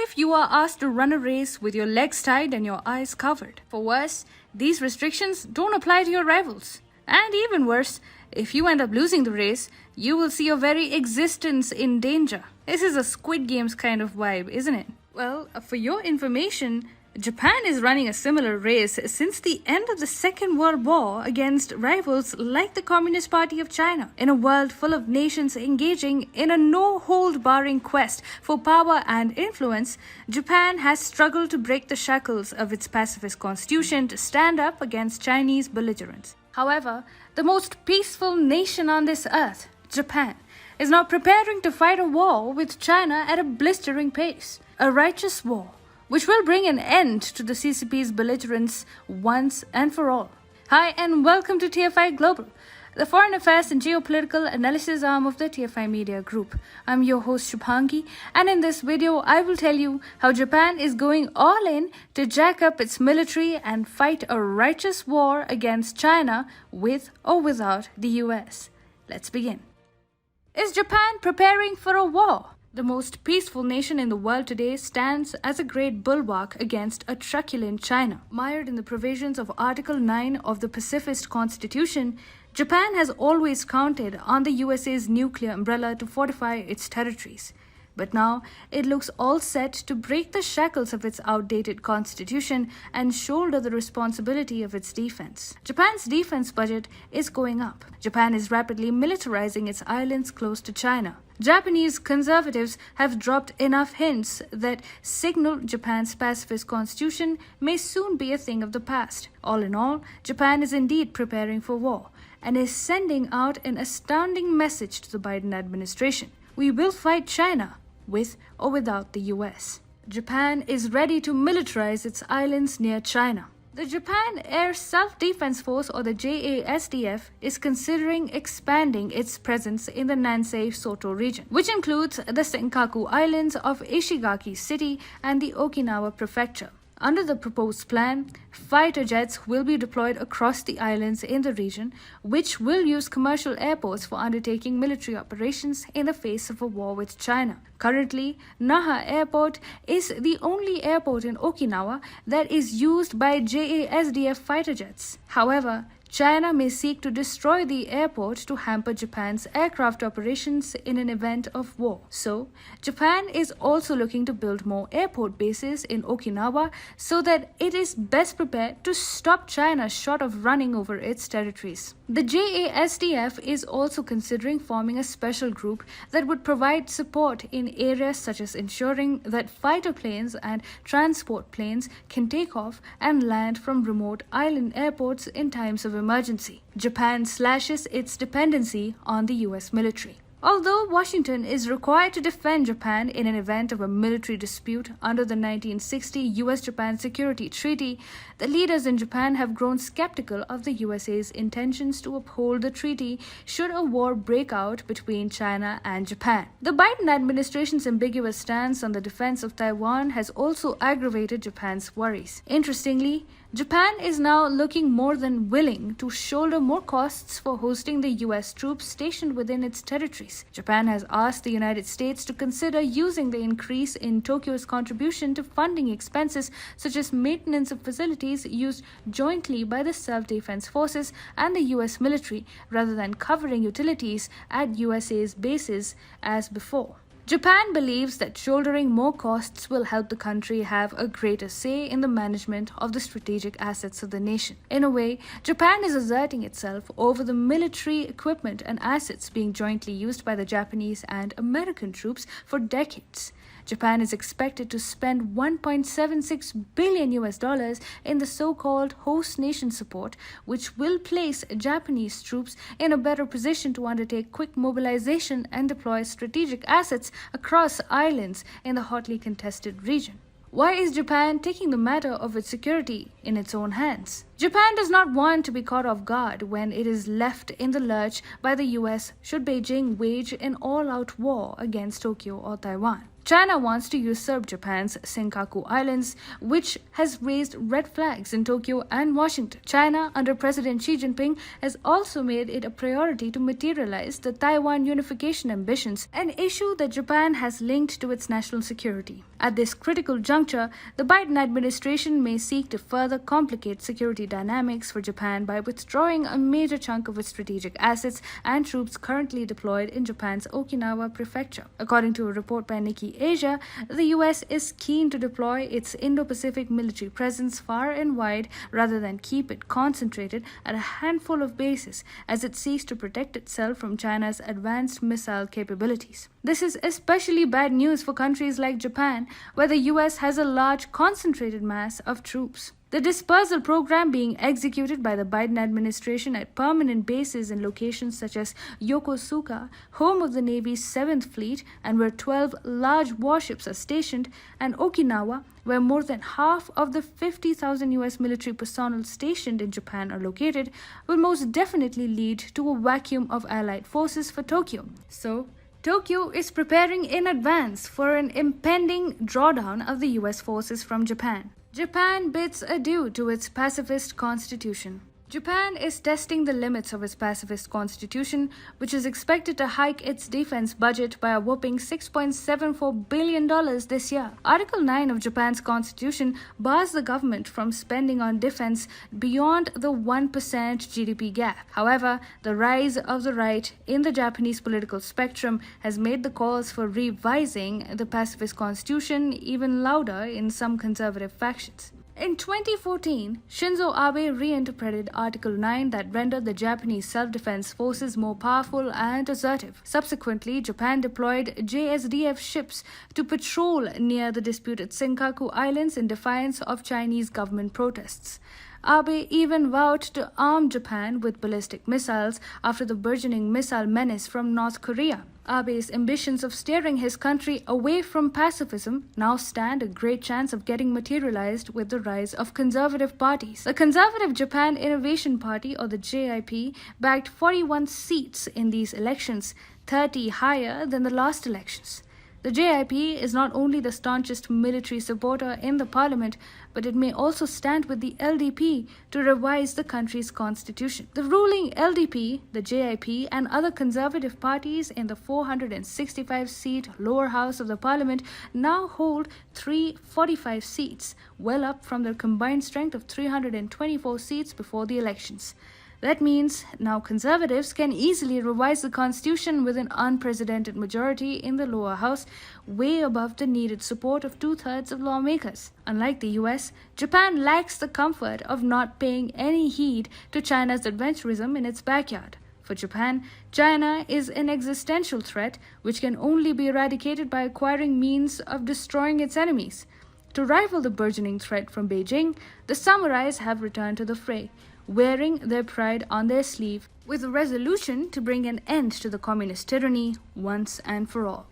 if you are asked to run a race with your legs tied and your eyes covered? For worse, these restrictions don't apply to your rivals. And even worse, if you end up losing the race, you will see your very existence in danger. This is a Squid Games kind of vibe, isn't it? Well, for your information, Japan is running a similar race since the end of the Second World War against rivals like the Communist Party of China. In a world full of nations engaging in a no-hold-barring quest for power and influence, Japan has struggled to break the shackles of its pacifist constitution to stand up against Chinese belligerents. However, the most peaceful nation on this earth, Japan, is now preparing to fight a war with China at a blistering pace. A righteous war, which will bring an end to the CCP's belligerence once and for all. Hi and welcome to TFI Global, the foreign affairs and geopolitical analysis arm of the TFI Media Group. I'm your host Shubhangi, and in this video I will tell you how Japan is going all in to jack up its military and fight a righteous war against China with or without the US. Let's begin. Is Japan preparing for a war? The most peaceful nation in the world today stands as a great bulwark against a truculent China. Mired in the provisions of Article 9 of the Pacifist Constitution, Japan has always counted on the USA's nuclear umbrella to fortify its territories. But now it looks all set to break the shackles of its outdated constitution and shoulder the responsibility of its defense. Japan's defense budget is going up. Japan is rapidly militarizing its islands close to China. Japanese conservatives have dropped enough hints that signal Japan's pacifist constitution may soon be a thing of the past. All in all, Japan is indeed preparing for war and is sending out an astounding message to the Biden administration. We will fight China, with or without the US. Japan is ready to militarize its islands near China. The Japan Air Self-Defense Force, or the JASDF, is considering expanding its presence in the Nansei-Soto region, which includes the Senkaku Islands of Ishigaki City and the Okinawa Prefecture. Under the proposed plan, fighter jets will be deployed across the islands in the region, which will use commercial airports for undertaking military operations in the face of a war with China. Currently, Naha Airport is the only airport in Okinawa that is used by JASDF fighter jets. However, China may seek to destroy the airport to hamper Japan's aircraft operations in an event of war. So, Japan is also looking to build more airport bases in Okinawa so that it is best prepared to stop China short of running over its territories. The JASDF is also considering forming a special group that would provide support in areas such as ensuring that fighter planes and transport planes can take off and land from remote island airports in times of emergency. Japan slashes its dependency on the US military. Although Washington is required to defend Japan in an event of a military dispute under the 1960 US-Japan Security Treaty, the leaders in Japan have grown skeptical of the USA's intentions to uphold the treaty should a war break out between China and Japan. The Biden administration's ambiguous stance on the defense of Taiwan has also aggravated Japan's worries. Interestingly, Japan is now looking more than willing to shoulder more costs for hosting the US troops stationed within its territories. Japan has asked the United States to consider using the increase in Tokyo's contribution to funding expenses such as maintenance of facilities used jointly by the self-defense forces and the US military rather than covering utilities at USA's bases as before. Japan believes that shouldering more costs will help the country have a greater say in the management of the strategic assets of the nation. In a way, Japan is asserting itself over the military equipment and assets being jointly used by the Japanese and American troops for decades. Japan is expected to spend $1.76 billion in the so-called host nation support, which will place Japanese troops in a better position to undertake quick mobilization and deploy strategic assets across islands in the hotly contested region. Why is Japan taking the matter of its security in its own hands? Japan does not want to be caught off guard when it is left in the lurch by the US should Beijing wage an all-out war against Tokyo or Taiwan. China wants to usurp Japan's Senkaku Islands, which has raised red flags in Tokyo and Washington. China, under President Xi Jinping, has also made it a priority to materialize the Taiwan unification ambitions, an issue that Japan has linked to its national security. At this critical juncture, the Biden administration may seek to further complicate security dynamics for Japan by withdrawing a major chunk of its strategic assets and troops currently deployed in Japan's Okinawa prefecture. According to a report by Nikkei Asia, the US is keen to deploy its Indo-Pacific military presence far and wide rather than keep it concentrated at a handful of bases as it seeks to protect itself from China's advanced missile capabilities. This is especially bad news for countries like Japan, where the US has a large concentrated mass of troops. The dispersal program being executed by the Biden administration at permanent bases in locations such as Yokosuka, home of the Navy's 7th Fleet and where 12 large warships are stationed, and Okinawa, where more than half of the 50,000 US military personnel stationed in Japan are located, will most definitely lead to a vacuum of allied forces for Tokyo. So, Tokyo is preparing in advance for an impending drawdown of the US forces from Japan. Japan bids adieu to its pacifist constitution. Japan is testing the limits of its pacifist constitution, which is expected to hike its defense budget by a whopping $6.74 billion this year. Article 9 of Japan's constitution bars the government from spending on defense beyond the 1% GDP gap. However, the rise of the right in the Japanese political spectrum has made the calls for revising the pacifist constitution even louder in some conservative factions. In 2014, Shinzo Abe reinterpreted Article 9 that rendered the Japanese self-defense forces more powerful and assertive. Subsequently, Japan deployed JSDF ships to patrol near the disputed Senkaku Islands in defiance of Chinese government protests. Abe even vowed to arm Japan with ballistic missiles after the burgeoning missile menace from North Korea. Abe's ambitions of steering his country away from pacifism now stand a great chance of getting materialized with the rise of conservative parties. The Conservative Japan Innovation Party, or the JIP, bagged 41 seats in these elections, 30 higher than the last elections. The JIP is not only the staunchest military supporter in the parliament, but it may also stand with the LDP to revise the country's constitution. The ruling LDP, the JIP, and other conservative parties in the 465-seat lower house of the parliament now hold 345 seats, well up from their combined strength of 324 seats before the elections. That means now conservatives can easily revise the constitution with an unprecedented majority in the lower house, way above the needed support of 2/3 of lawmakers. Unlike the US, Japan lacks the comfort of not paying any heed to China's adventurism in its backyard. For Japan, China is an existential threat which can only be eradicated by acquiring means of destroying its enemies. To rival the burgeoning threat from Beijing, the samurais have returned to the fray, wearing their pride on their sleeve, with a resolution to bring an end to the communist tyranny once and for all.